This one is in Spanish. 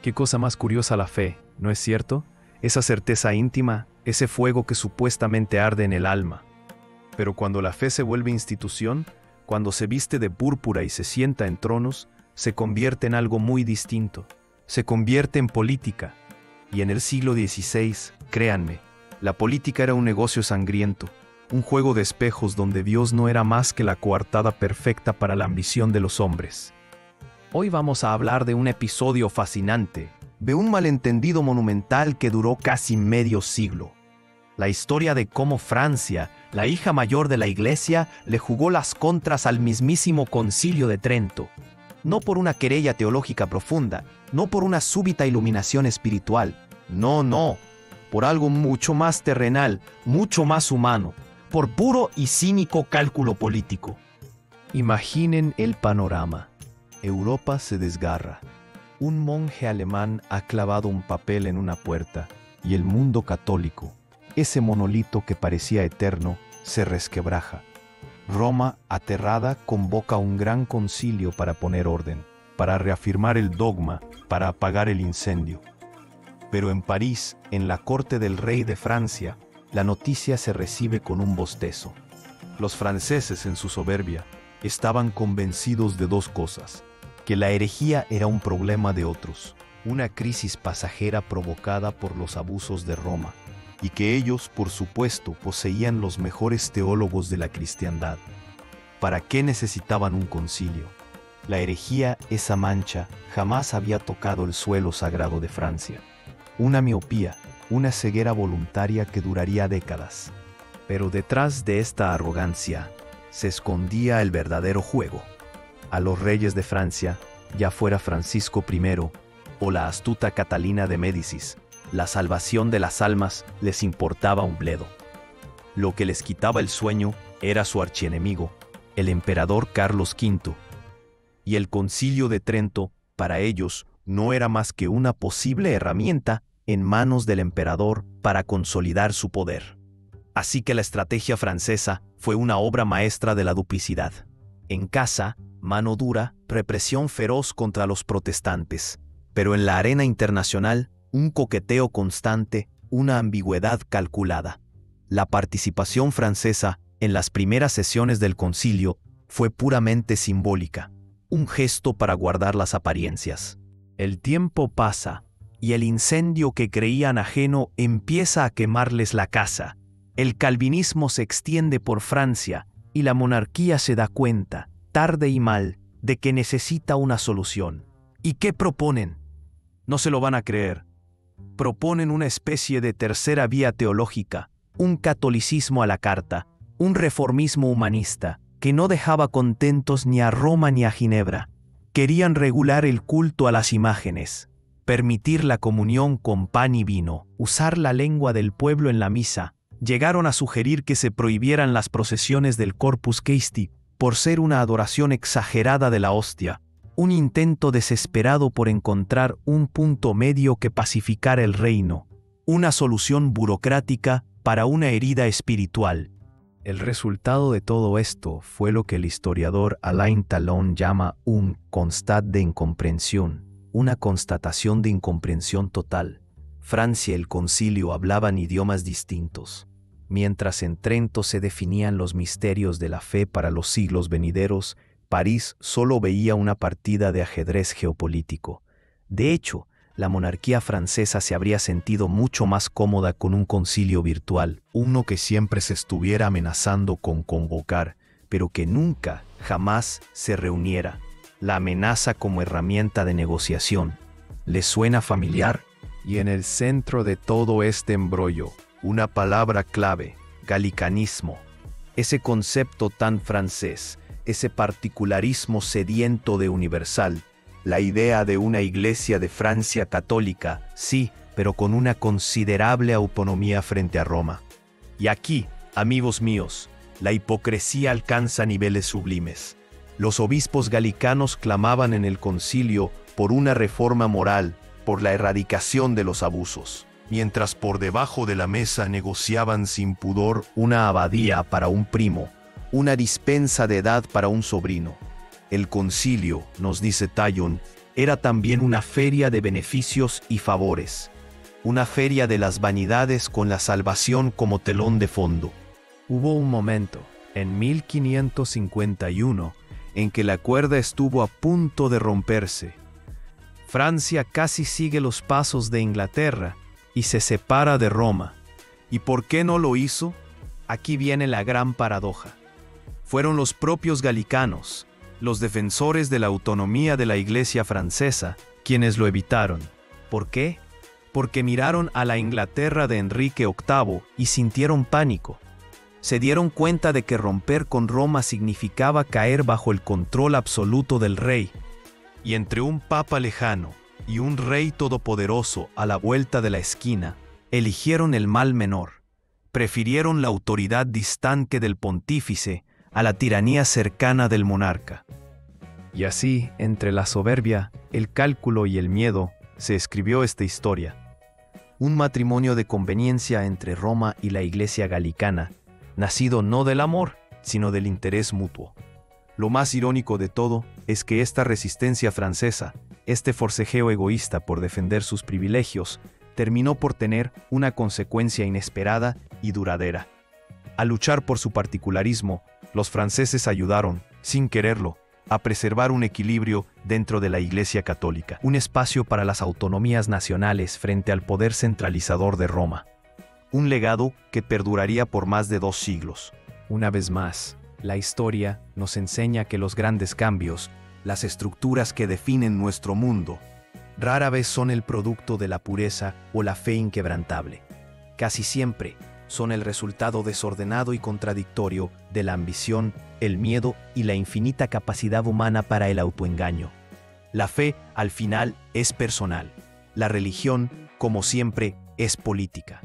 Qué cosa más curiosa la fe, ¿no es cierto? Esa certeza íntima, ese fuego que supuestamente arde en el alma. Pero cuando la fe se vuelve institución, cuando se viste de púrpura y se sienta en tronos, se convierte en algo muy distinto. Se convierte en política. Y en el siglo XVI, créanme, la política era un negocio sangriento, un juego de espejos donde Dios no era más que la coartada perfecta para la ambición de los hombres. Hoy vamos a hablar de un episodio fascinante, de un malentendido monumental que duró casi medio siglo. La historia de cómo Francia, la hija mayor de la Iglesia, le jugó las contras al mismísimo Concilio de Trento. No por una querella teológica profunda, no por una súbita iluminación espiritual. No, por algo mucho más terrenal, mucho más humano, por puro y cínico cálculo político. Imaginen el panorama. Europa se desgarra. Un monje alemán ha clavado un papel en una puerta y el mundo católico, ese monolito que parecía eterno, se resquebraja. Roma, aterrada, convoca un gran concilio para poner orden, para reafirmar el dogma, para apagar el incendio. Pero en París, en la corte del rey de Francia, la noticia se recibe con un bostezo. Los franceses, en su soberbia, estaban convencidos de dos cosas: que la herejía era un problema de otros, una crisis pasajera provocada por los abusos de Roma, y que ellos, por supuesto, poseían los mejores teólogos de la cristiandad. ¿Para qué necesitaban un concilio? La herejía, esa mancha, jamás había tocado el suelo sagrado de Francia. Una miopía, una ceguera voluntaria que duraría décadas. Pero detrás de esta arrogancia se escondía el verdadero juego. A los reyes de Francia, ya fuera Francisco I o la astuta Catalina de Médicis, la salvación de las almas les importaba un bledo. Lo que les quitaba el sueño era su archienemigo, el emperador Carlos V. Y el Concilio de Trento, para ellos, no era más que una posible herramienta en manos del emperador para consolidar su poder. Así que la estrategia francesa fue una obra maestra de la duplicidad. En casa, mano dura, represión feroz contra los protestantes. Pero en la arena internacional, un coqueteo constante, una ambigüedad calculada. La participación francesa en las primeras sesiones del concilio fue puramente simbólica, un gesto para guardar las apariencias. El tiempo pasa, y el incendio que creían ajeno empieza a quemarles la casa. El calvinismo se extiende por Francia, y la monarquía se da cuenta, tarde y mal, de que necesita una solución. ¿Y qué proponen? No se lo van a creer. Proponen una especie de tercera vía teológica, un catolicismo a la carta, un reformismo humanista, que no dejaba contentos ni a Roma ni a Ginebra. Querían regular el culto a las imágenes, permitir la comunión con pan y vino, usar la lengua del pueblo en la misa. Llegaron a sugerir que se prohibieran las procesiones del Corpus Christi por ser una adoración exagerada de la hostia, un intento desesperado por encontrar un punto medio que pacificara el reino, una solución burocrática para una herida espiritual. El resultado de todo esto fue lo que el historiador Alain Talon llama un constat de incomprensión, una constatación de incomprensión total. Francia y el concilio hablaban idiomas distintos. Mientras en Trento se definían los misterios de la fe para los siglos venideros, París solo veía una partida de ajedrez geopolítico. De hecho, la monarquía francesa se habría sentido mucho más cómoda con un concilio virtual, uno que siempre se estuviera amenazando con convocar, pero que nunca, jamás se reuniera. La amenaza como herramienta de negociación. ¿Les suena familiar? Y en el centro de todo este embrollo, una palabra clave: galicanismo. Ese concepto tan francés, ese particularismo sediento de universal, la idea de una iglesia de Francia católica, sí, pero con una considerable autonomía frente a Roma. Y aquí, amigos míos, la hipocresía alcanza niveles sublimes. Los obispos galicanos clamaban en el concilio por una reforma moral, por la erradicación de los abusos, mientras por debajo de la mesa negociaban sin pudor una abadía para un primo, una dispensa de edad para un sobrino. El concilio, nos dice Talon, era también una feria de beneficios y favores, una feria de las vanidades con la salvación como telón de fondo. Hubo un momento, en 1551, en que la cuerda estuvo a punto de romperse. Francia casi sigue los pasos de Inglaterra y se separa de Roma. ¿Y por qué no lo hizo? Aquí viene la gran paradoja. Fueron los propios galicanos, los defensores de la autonomía de la Iglesia francesa, quienes lo evitaron. ¿Por qué? Porque miraron a la Inglaterra de Enrique VIII y sintieron pánico. Se dieron cuenta de que romper con Roma significaba caer bajo el control absoluto del rey. Y entre un papa lejano y un rey todopoderoso a la vuelta de la esquina, eligieron el mal menor. Prefirieron la autoridad distante del pontífice a la tiranía cercana del monarca. Y así, entre la soberbia, el cálculo y el miedo, se escribió esta historia. Un matrimonio de conveniencia entre Roma y la Iglesia galicana, nacido no del amor, sino del interés mutuo. Lo más irónico de todo es que esta resistencia francesa, este forcejeo egoísta por defender sus privilegios, terminó por tener una consecuencia inesperada y duradera. Al luchar por su particularismo, los franceses ayudaron, sin quererlo, a preservar un equilibrio dentro de la Iglesia católica, un espacio para las autonomías nacionales frente al poder centralizador de Roma. Un legado que perduraría por más de 2 siglos. Una vez más, la historia nos enseña que los grandes cambios, las estructuras que definen nuestro mundo, rara vez son el producto de la pureza o la fe inquebrantable. Casi siempre son el resultado desordenado y contradictorio de la ambición, el miedo y la infinita capacidad humana para el autoengaño. La fe, al final, es personal. La religión, como siempre, es política.